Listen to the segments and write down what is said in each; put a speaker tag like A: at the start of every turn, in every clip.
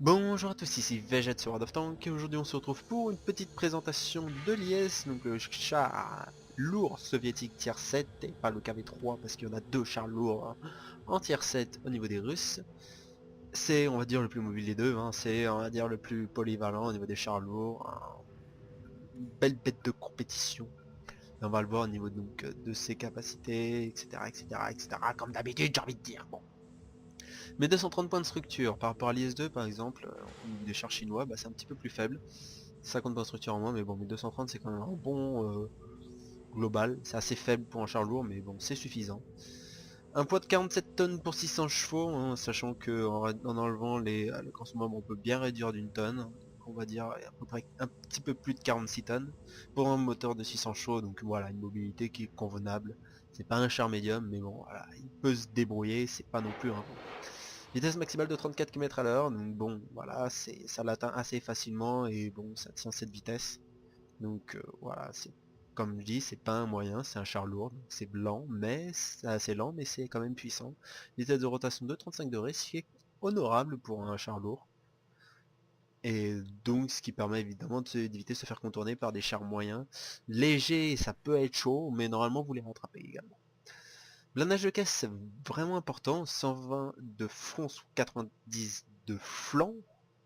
A: Bonjour à tous, ici Vegette sur World of Tank et aujourd'hui on se retrouve pour une petite présentation de l'IS, donc le char lourd soviétique tier 7 et pas le KV3 parce qu'il y en a deux chars lourds en tier 7 au niveau des Russes. C'est on va dire le plus mobile des deux, c'est on va dire le plus polyvalent au niveau des chars lourds, une belle bête de compétition. Et on va le voir au niveau donc de ses capacités, etc. etc. etc. comme d'habitude j'ai envie de dire. Bon. Mais 230 points de structure par rapport à l'IS-2 par exemple, au niveau des chars chinois, bah, c'est un petit peu plus faible. 50 points de structure en moins, mais bon, 1230 c'est quand même un bon global. C'est assez faible pour un char lourd, mais bon, c'est suffisant. Un poids de 47 tonnes pour 600 chevaux, sachant que en enlevant le consommable, on peut bien réduire d'une tonne. On va dire à peu près un petit peu plus de 46 tonnes pour un moteur de 600 chevaux, donc voilà, une mobilité qui est convenable. C'est pas un char médium, mais bon, voilà, il peut se débrouiller, c'est pas non plus un bon. Vitesse maximale de 34 km à l'heure, donc bon, voilà, ça l'atteint assez facilement et bon, ça tient cette vitesse. Donc voilà, c'est comme je dis, c'est pas un moyen, c'est un char lourd, donc c'est lent, mais c'est assez lent, mais c'est quand même puissant. Vitesse de rotation de 35 degrés, ce qui est honorable pour un char lourd. Et donc ce qui permet évidemment d'éviter de se faire contourner par des chars moyens. Légers, ça peut être chaud, mais normalement vous les rattrapez également. Blindage de caisse, c'est vraiment important. 120 de front, 90 de flanc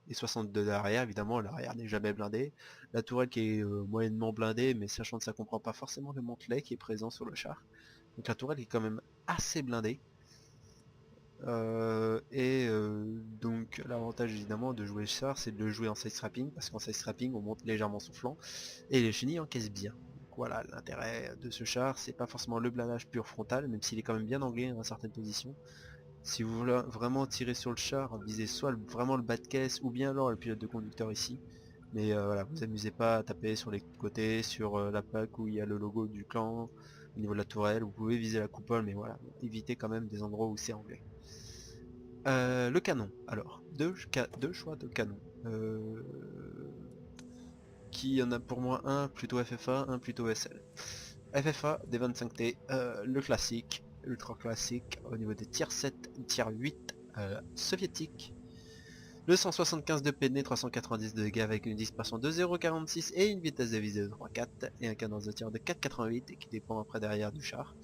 A: et 62 d'arrière. Évidemment, l'arrière n'est jamais blindé. La tourelle qui est moyennement blindée, mais sachant que ça comprend pas forcément le mantelet qui est présent sur le char. Donc la tourelle est quand même assez blindée. Donc l'avantage évidemment de jouer le char, c'est de le jouer en side strapping, parce qu'en side strapping on monte légèrement son flanc, et les chenilles encaissent bien. Donc voilà, l'intérêt de ce char, c'est pas forcément le blindage pur frontal, même s'il est quand même bien anglais dans certaines positions. Si vous voulez vraiment tirer sur le char, visez soit vraiment le bas de caisse, ou bien alors le pilote de conducteur ici. Mais voilà, vous amusez pas à taper sur les côtés, sur la plaque où il y a le logo du clan, au niveau de la tourelle, vous pouvez viser la coupole, mais voilà, évitez quand même des endroits où c'est anglais. Le canon, alors, deux choix de canon. Qui en a pour moi un plutôt FFA, un plutôt SL. FFA des 25T, le classique, ultra classique, au niveau des tier 7, tier 8 soviétique. Le 175 de pd, 390 de dégâts avec une dispersion de 0,46 et une vitesse de visée de 3,4 et un cadence de tir de 4,88 et qui dépend après derrière du char.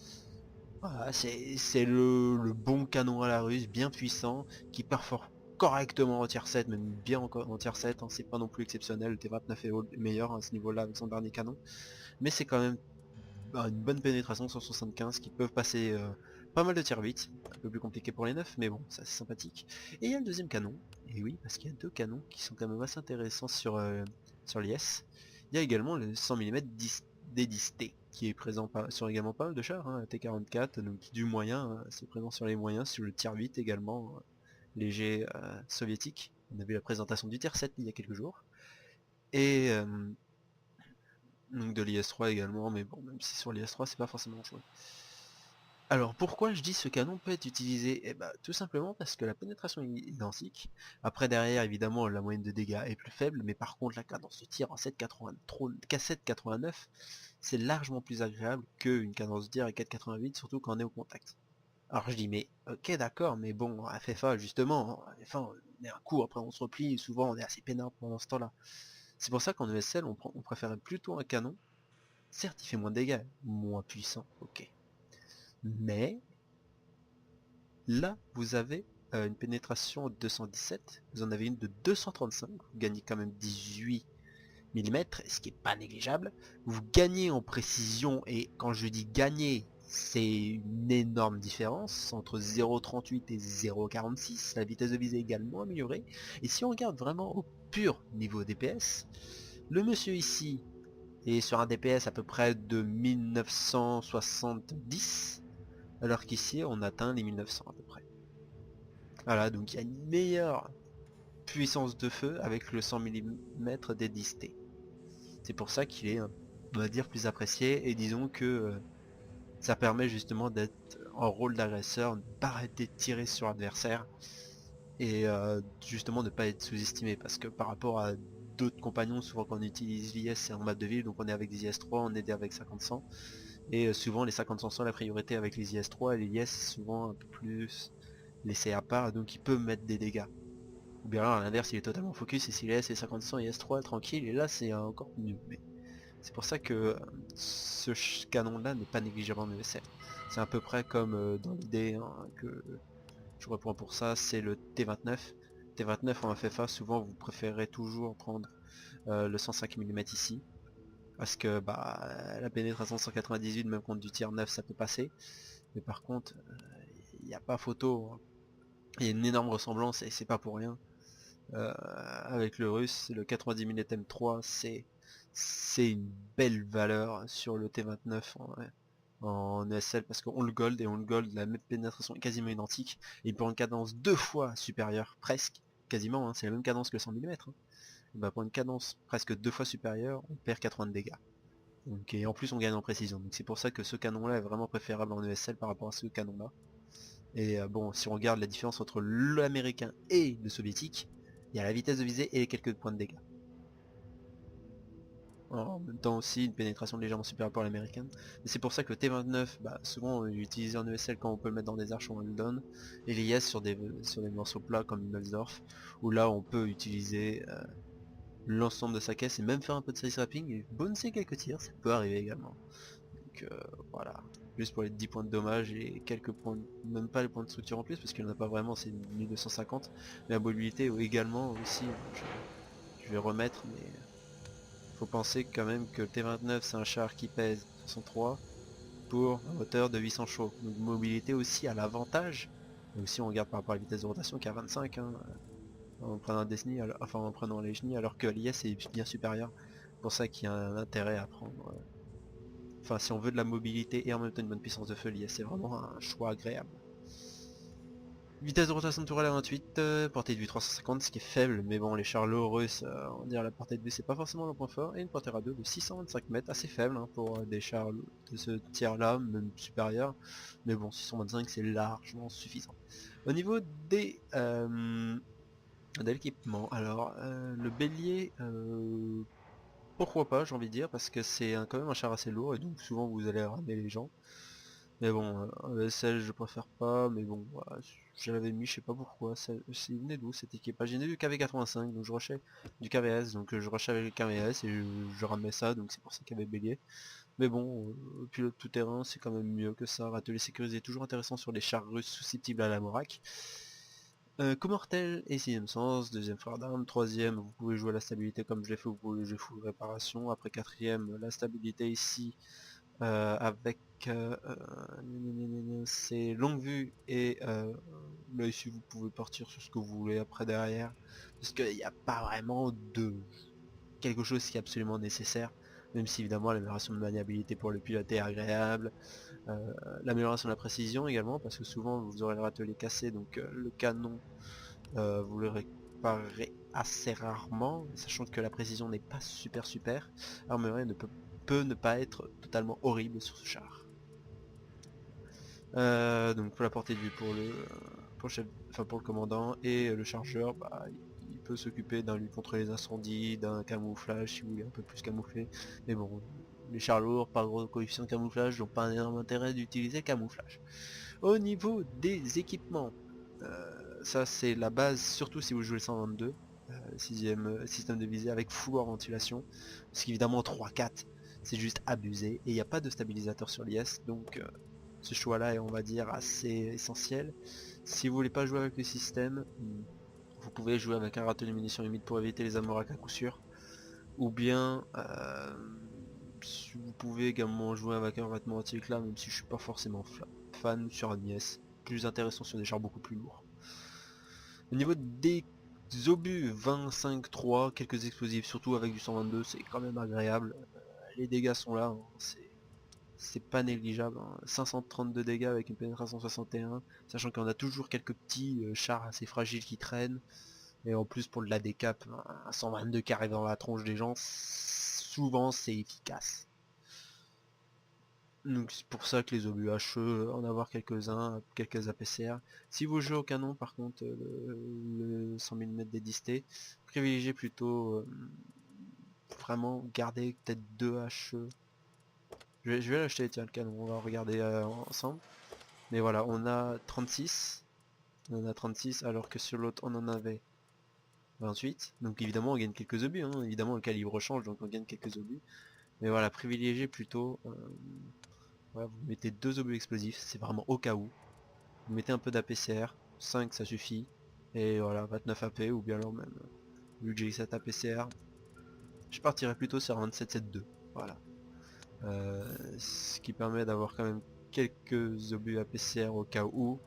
A: Voilà, c'est le bon canon à la russe, bien puissant, qui perfore correctement en tier 7, même bien en tier 7, c'est pas non plus exceptionnel, le T29 est meilleur à ce niveau-là avec son dernier canon, mais c'est quand même une bonne pénétration sur 75 qui peuvent passer pas mal de tier 8, un peu plus compliqué pour les 9, mais bon, ça c'est sympathique. Et il y a le deuxième canon, et oui, parce qu'il y a deux canons qui sont quand même assez intéressants sur l'IS. Il y a également le 100 mm D10T, qui est présent sur également pas mal de chars, T44, donc du moyen, c'est présent sur les moyens, sur le tier 8 également, léger soviétique. On a vu la présentation du tier 7 il y a quelques jours. Et donc de l'IS-3 également, mais bon, même si sur l'IS-3 c'est pas forcément joué. Alors pourquoi je dis ce canon peut être utilisé? Eh ben tout simplement parce que la pénétration est identique. Après derrière évidemment la moyenne de dégâts est plus faible, mais par contre la cadence de tir en 7,89 c'est largement plus agréable qu'une cadence de tir à 4,88, surtout quand on est au contact. Alors je dis mais ok d'accord, mais bon à FFA justement, à FFA on est un coup, après on se replie, et souvent on est assez peinard pendant ce temps là. C'est pour ça qu'en ESL on préférait plutôt un canon. Certes il fait moins de dégâts, moins puissant, ok. Mais là, vous avez une pénétration de 217, vous en avez une de 235, vous gagnez quand même 18 mm, ce qui est pas négligeable. Vous gagnez en précision, et quand je dis gagner, c'est une énorme différence entre 0,38 et 0,46. La vitesse de visée est également améliorée. Et si on regarde vraiment au pur niveau DPS, le monsieur ici est sur un DPS à peu près de 1970, alors qu'ici on atteint les 1900 à peu près. Voilà, donc il y a une meilleure puissance de feu avec le 100 mm des 10T. C'est pour ça qu'il est, on va dire, plus apprécié, et disons que ça permet justement d'être en rôle d'agresseur, ne pas arrêter de tirer sur l'adversaire, et justement ne pas être sous-estimé, parce que par rapport à d'autres compagnons, souvent quand on utilise l'IS c'est en map de ville, donc on est avec des IS-3, on est avec 50-100, et souvent les 50-100 sont la priorité avec les IS-3, et les IS souvent un peu plus laissés à part, donc ils peuvent mettre des dégâts. Ou bien à l'inverse il est totalement focus et s'il est S50-100 et S3 tranquille, et là c'est encore mieux. Mais c'est pour ça que ce canon là n'est pas négligeable en ESL. C'est à peu près comme dans l'idée hein, que je reprends pour ça, c'est le T29. T29 en FFA, souvent vous préférez toujours prendre le 105 mm ici. Parce que bah la pénétration 198 même contre du tiers 9 ça peut passer. Mais par contre, il n'y a pas photo. Hein. Il y a une énorme ressemblance et c'est pas pour rien. Avec le russe, le 90 mm M3 c'est une belle valeur sur le T29 en ESL parce qu'on le gold et on le gold, la même pénétration est quasiment identique et pour une cadence 2 fois supérieure, presque, quasiment, hein, c'est la même cadence que le 100 mm. Hein. Bah, pour une cadence presque 2 fois supérieure, on perd 80 de dégâts. Donc, et en plus on gagne en précision. Donc c'est pour ça que ce canon là est vraiment préférable en ESL par rapport à ce canon là. Et bon, si on regarde la différence entre l'américain et le soviétique, il y a la vitesse de visée et les quelques points de dégâts. En même temps aussi une pénétration légèrement supérieure pour l'américaine. Et c'est pour ça que le T29, bah, souvent on l'utilise en ESL quand on peut le mettre dans des arches, on le donne. Et l'IS sur des morceaux plats comme Immelsdorf, où là on peut utiliser l'ensemble de sa caisse et même faire un peu de side wrapping et bonusser quelques tirs, ça peut arriver également. Donc voilà, juste pour les 10 points de dommage et quelques points, même pas les points de structure en plus parce qu'il n'y en a pas vraiment, c'est 1250, mais la mobilité également aussi, je vais remettre, mais faut penser quand même que le T29 c'est un char qui pèse 63 pour un moteur de 800 chevaux, donc mobilité aussi à l'avantage, et aussi on regarde par rapport à la vitesse de rotation qui est à 25, hein, en prenant des chenilles, enfin en prenant les chenilles, alors que l'IS est bien supérieur, pour ça qu'il y a un intérêt à prendre. Enfin, si on veut de la mobilité et en même temps une bonne puissance de feu, l'IS c'est vraiment un choix agréable. Vitesse de rotation de tourelle à 28, portée de vue 350, ce qui est faible, mais bon, les charlots russes, on dirait la portée de vue c'est pas forcément le point fort, et une portée radio de 625 mètres, assez faible hein, pour des chars de ce tiers là, même supérieur, mais bon, 625 c'est largement suffisant. Au niveau des de l'équipement, alors le bélier, pourquoi pas j'ai envie de dire, parce que c'est quand même un char assez lourd, et donc souvent vous allez ramener les gens. Mais bon, un ESL je préfère pas, mais bon, voilà, je l'avais mis, je sais pas pourquoi, c'est venu d'où cet équipage? J'ai du KV85, donc je rushais du KVS, donc je rushais avec le KVS et je ramenais ça, donc c'est pour ça qu'il y avait bélier. Mais bon, pilote tout terrain, c'est quand même mieux que ça. Râtelet sécurisé, toujours intéressant sur les chars russes susceptibles à la Morak. Comortel et 6ème sens, deuxième frère d'armes, troisième, vous pouvez jouer la stabilité comme je l'ai fait, vous pouvez jouer full réparation. Après quatrième, la stabilité ici, avec c'est longue vue et là ici vous pouvez partir sur ce que vous voulez après derrière parce qu'il n'y a pas vraiment de quelque chose qui est absolument nécessaire, même si évidemment l'amélioration de maniabilité pour le pilote est agréable, l'amélioration de la précision également parce que souvent vous aurez le râtelet cassé, donc le canon vous le réparerez assez rarement, sachant que la précision n'est pas super, Armurier peut ne pas être totalement horrible sur ce char. Donc pour la portée de vue pour le chef, enfin pour le commandant, et le chargeur, bah, il peut s'occuper d'un lutte contre les incendies, d'un camouflage si vous voulez un peu plus camoufler. Mais bon, les chars lourds, pas gros coefficient de camouflage, donc pas un énorme intérêt d'utiliser camouflage. Au niveau des équipements, ça c'est la base, surtout si vous jouez le 122, sixième système de visée avec full hors ventilation, parce qu'évidemment 3-4 c'est juste abusé, et il n'y a pas de stabilisateur sur l'IS, donc ce choix là est on va dire assez essentiel. Si vous voulez pas jouer avec le système, vous pouvez jouer avec un râteau de munitions humide pour éviter les amoracs à coup sûr, ou bien vous pouvez également jouer avec un vêtement anti-éclat, même si je suis pas forcément fan sur un IS, plus intéressant sur des chars beaucoup plus lourds. Au niveau des obus 25-3, quelques explosifs, surtout avec du 122, c'est quand même agréable. Les dégâts sont là, hein, c'est pas négligeable. Hein. 532 dégâts avec une pénétration 61, sachant qu'on a toujours quelques petits chars assez fragiles qui traînent. Et en plus pour de la décap, un 122 qui arrive dans la tronche des gens, souvent c'est efficace. Donc c'est pour ça que les obus HE, en avoir quelques-uns, quelques APCR. Si vous jouez au canon par contre, le 100 mm dédisté, privilégiez plutôt vraiment garder peut-être 2 HE. Je vais l'acheter, tiens le canon, on va regarder ensemble. Mais voilà, on a 36 alors que sur l'autre on en avait 28. Donc évidemment on gagne quelques obus, hein. Évidemment le calibre change donc on gagne quelques obus. Mais voilà, privilégiez plutôt, voilà, vous mettez 2 obus explosifs, c'est vraiment au cas où. Vous mettez un peu d'APCR, 5 ça suffit. Et voilà, 29 AP ou bien alors même, vu que j'ai 7 APCR, je partirais plutôt sur un 27-7-2. Voilà. Ce qui permet d'avoir quand même quelques obus APCR au cas où.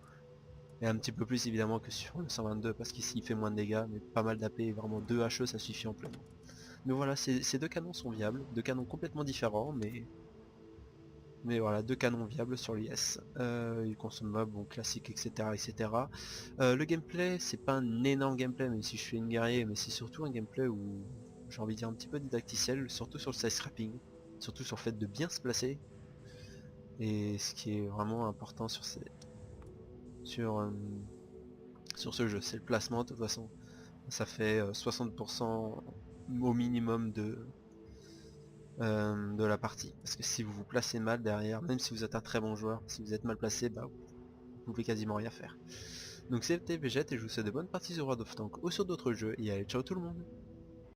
A: Et un petit peu plus évidemment que sur le 122 parce qu'ici il fait moins de dégâts, mais pas mal d'AP, vraiment 2 HE ça suffit amplement. Mais voilà, ces deux canons sont viables, deux canons complètement différents, mais voilà, deux canons viables sur l'IS. Ils consommables, bon classique, etc. etc. Le gameplay, c'est pas un énorme gameplay, même si je fais une guerrier, mais c'est surtout un gameplay où j'ai envie de dire un petit peu didacticiel, surtout sur le side scrapping, surtout sur le fait de bien se placer, et ce qui est vraiment important sur, euh, sur ce jeu, c'est le placement de toute façon. Ça fait 60% au minimum de la partie. Parce que si vous vous placez mal derrière, même si vous êtes un très bon joueur, si vous êtes mal placé, bah vous pouvez quasiment rien faire. Donc c'était Vegette et je vous souhaite de bonnes parties sur World of Tanks ou sur d'autres jeux et allez ciao tout le monde.